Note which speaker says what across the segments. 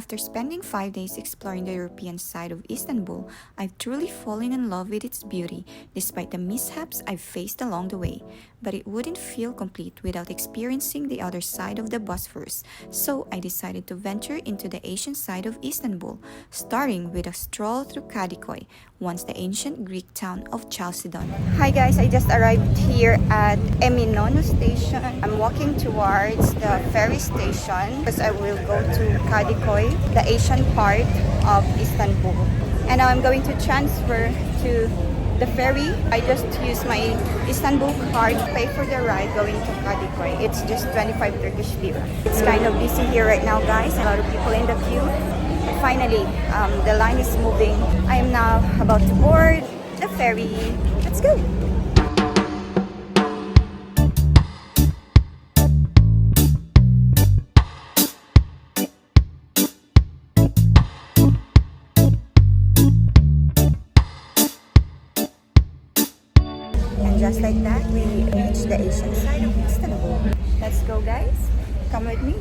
Speaker 1: After spending 5 days exploring the European side of Istanbul, I've truly fallen in love with its beauty, despite the mishaps I've faced along the way. But it wouldn't feel complete without experiencing the other side of the Bosphorus, so I decided to venture into the Asian side of Istanbul, starting with a stroll through Kadıköy, once the ancient Greek town of Chalcedon. Hi guys, I just arrived here at Eminönü station. I'm walking towards the ferry station because I will go to Kadıköy, the Asian part of Istanbul. And now I'm going to transfer to the ferry. I just used my Istanbul card to pay for the ride going to Kadıköy. It's just 25 Turkish lira. It's kind of busy here right now, guys. A lot of people in the queue. Finally, the line is moving. I am now about to board the ferry. Let's go! And just like that, we reached the Asian side of Istanbul. Let's go, guys. Come with me.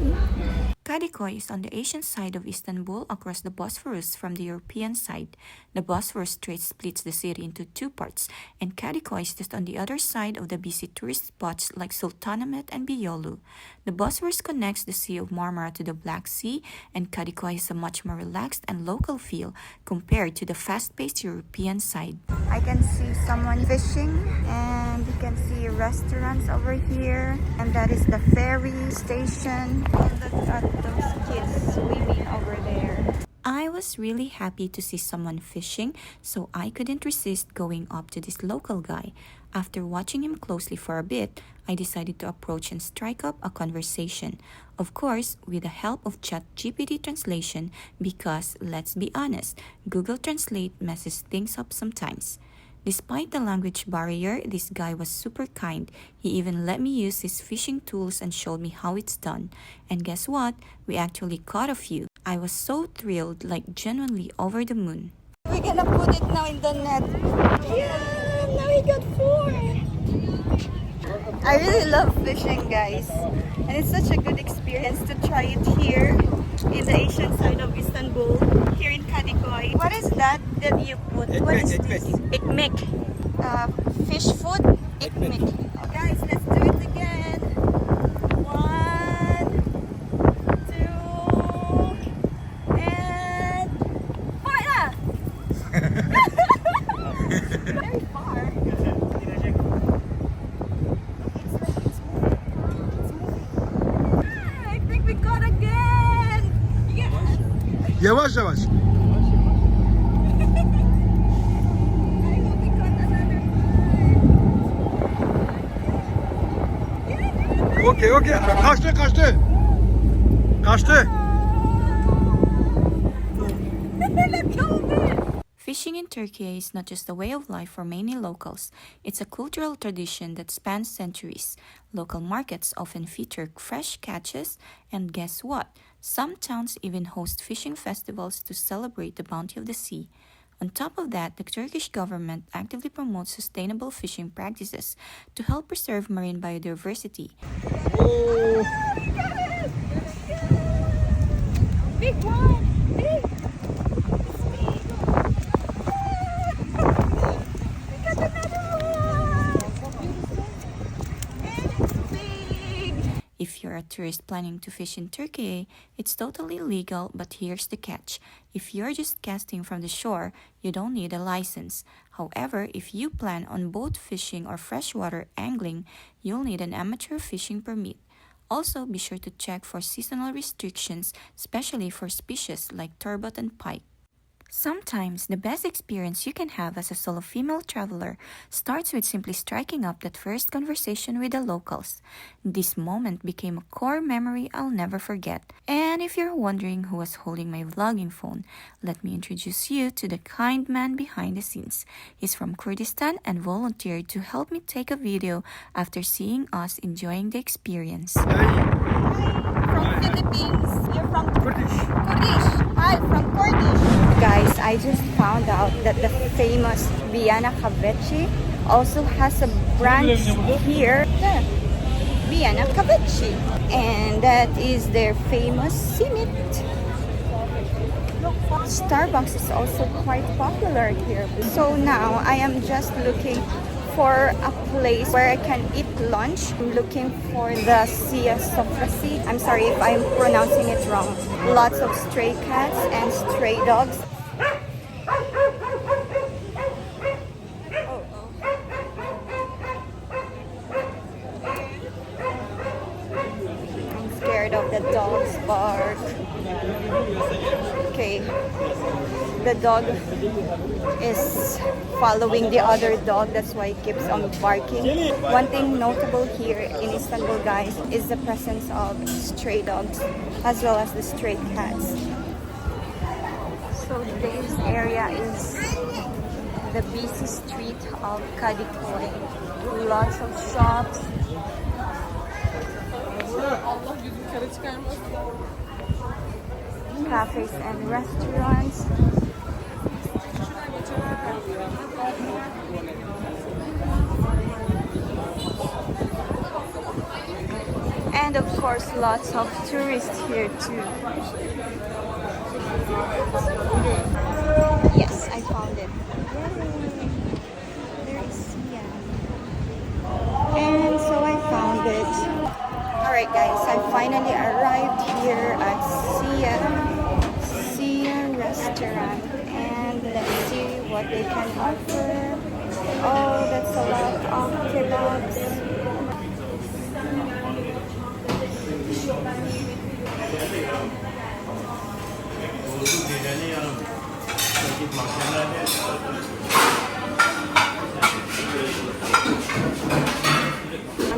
Speaker 1: Kadıköy is on the Asian side of Istanbul across the Bosphorus from the European side. The Bosphorus Strait splits the city into two parts, and Kadıköy is just on the other side of the busy tourist spots like Sultanahmet and Beyoğlu. The Bosphorus connects the Sea of Marmara to the Black Sea, and Kadıköy has a much more relaxed and local feel compared to the fast-paced European side. I can see someone fishing, and you can see restaurants over here, and that is the ferry station. Look at those kids swimming over there. I was really happy to see someone fishing, so I couldn't resist going up to this local guy. After watching him closely for a bit, I decided to approach and strike up a conversation. Of course, with the help of ChatGPT translation, because let's be honest, Google Translate messes things up sometimes. Despite the language barrier, this guy was super kind. He even let me use his fishing tools and showed me how it's done. And guess what? We actually caught a few. I was so thrilled, like genuinely over the moon. We're gonna put it now in the net. Yeah, now we got 4. I really love fishing, guys. And it's such a good experience to try it here in the Asian side of Istanbul, here in Kadıköy. What is that you put? What is this? Ekmek. Fish food? Ekmek. Guys, let's do it again. 1, 2, and fire! Very far. I think we got again. Yes.
Speaker 2: Yavaş yavaş. Okey. Kaçtı. Kaçtı.
Speaker 1: Fishing in Turkey is not just a way of life for many locals. It's a cultural tradition that spans centuries. Local markets often feature fresh catches, and guess what? Some towns even host fishing festivals to celebrate the bounty of the sea. On top of that, the Turkish government actively promotes sustainable fishing practices to help preserve marine biodiversity.
Speaker 2: Oo.
Speaker 1: Big one! Big! If you're a tourist planning to fish in Turkey, it's totally legal, but here's the catch. If you're just casting from the shore, you don't need a license. However, if you plan on boat fishing or freshwater angling, you'll need an amateur fishing permit. Also, be sure to check for seasonal restrictions, especially for species like turbot and pike. Sometimes, the best experience you can have as a solo female traveler starts with simply striking up that first conversation with the locals. This moment became a core memory I'll never forget. And if you're wondering who was holding my vlogging phone, let me introduce you to the kind man behind the scenes. He's from Kurdistan and volunteered to help me take a video after seeing us enjoying the experience. From Philippines. You're from Kurdish. Hi, from Kurdish. Guys, I just found out that the famous Viyana Kahveci also has a branch here. Yeah. Viyana Kahveci. And that is their famous simit. Starbucks is also quite popular here. So now I am just looking for a place where I can eat lunch. I'm looking for the Sia Sofrasi. I'm sorry if I'm pronouncing it wrong. Lots of stray cats and stray dogs. I'm scared of the dog's bark. Okay, the dog is following the other dog, that's why it keeps on barking. One thing notable here in Istanbul, guys, is the presence of stray dogs as well as the stray cats. So this area is the busy street of Kadıköy. Lots of shops. Cafes and restaurants. And of course, lots of tourists here too. Yes, I found it. Yay. There is Sia. And so I found it. Alright guys, I finally arrived here at Sia restaurant, and let's see what they can offer. Oh, that's a lot of kebabs.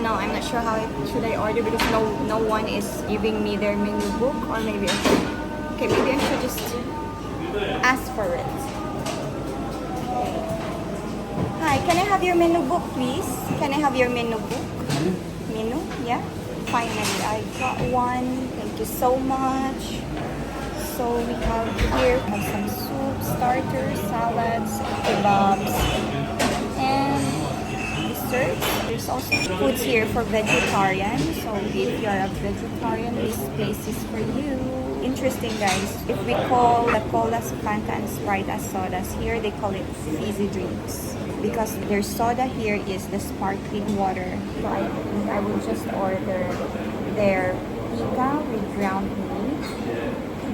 Speaker 1: No, I'm not sure how should I order because no one is giving me their menu book, or maybe I should, okay, maybe I should just ask for it. Hi, can I have your menu book, please? Can I have your menu book? Menu? Yeah? Finally, I got one. Thank you so much. So we have here some soup, starters, salads, kebabs, and desserts. There's also foods here for vegetarian. So if you're a vegetarian, this place is for you. Interesting, guys. If we call the colas, Fanta, and Sprite as sodas, here they call it fizzy drinks, because their soda here is the sparkling water. So I think I will just order their pita with ground meat,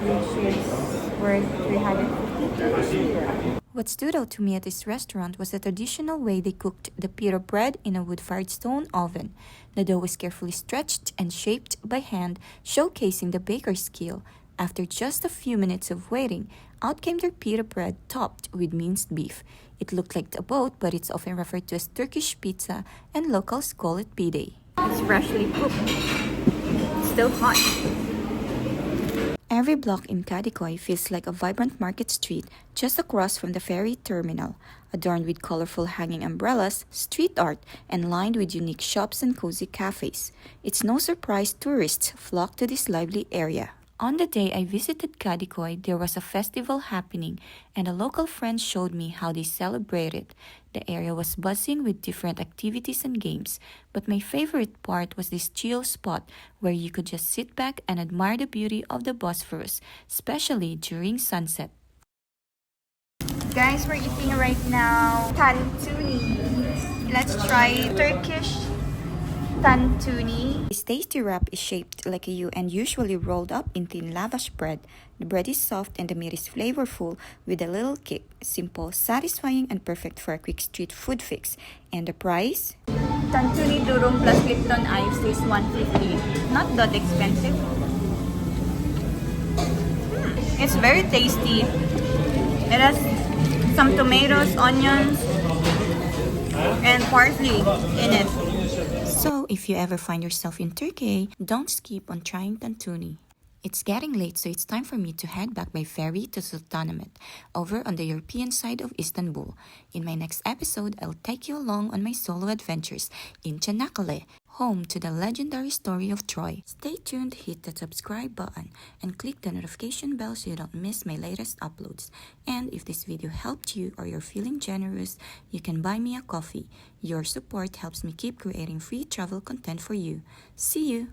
Speaker 1: which is worth 350 lira. What stood out to me at this restaurant was the traditional way they cooked the pita bread in a wood-fired stone oven. The dough was carefully stretched and shaped by hand, showcasing the baker's skill. After just a few minutes of waiting, out came their pita bread topped with minced beef. It looked like a boat, but it's often referred to as Turkish pizza, and locals call it pide. It's freshly cooked. It's still hot. Every block in Kadıköy feels like a vibrant market street just across from the ferry terminal, adorned with colorful hanging umbrellas, street art, and lined with unique shops and cozy cafes. It's no surprise tourists flock to this lively area. On the day I visited Kadıköy, there was a festival happening, and a local friend showed me how they celebrated. The area was buzzing with different activities and games, but my favorite part was this chill spot where you could just sit back and admire the beauty of the Bosphorus, especially during sunset. Guys, we're eating right now tantuni. Let's try Turkish tantuni. This tasty wrap is shaped like a U and usually rolled up in thin lavash bread. The bread is soft and the meat is flavorful with a little kick. Simple, satisfying, and perfect for a quick street food fix. And the price? Tantuni durum plus Lipton ice is 150. Not that expensive. It's very tasty. It has some tomatoes, onions, and parsley in it. So, if you ever find yourself in Turkey, don't skip on trying tantuni. It's getting late, so it's time for me to head back by ferry to Sultanahmet, over on the European side of Istanbul. In my next episode, I'll take you along on my solo adventures in Çanakkale, home to the legendary story of Troy. Stay tuned, hit the subscribe button, and click the notification bell so you don't miss my latest uploads. And if this video helped you or you're feeling generous, you can buy me a coffee. Your support helps me keep creating free travel content for you. See you!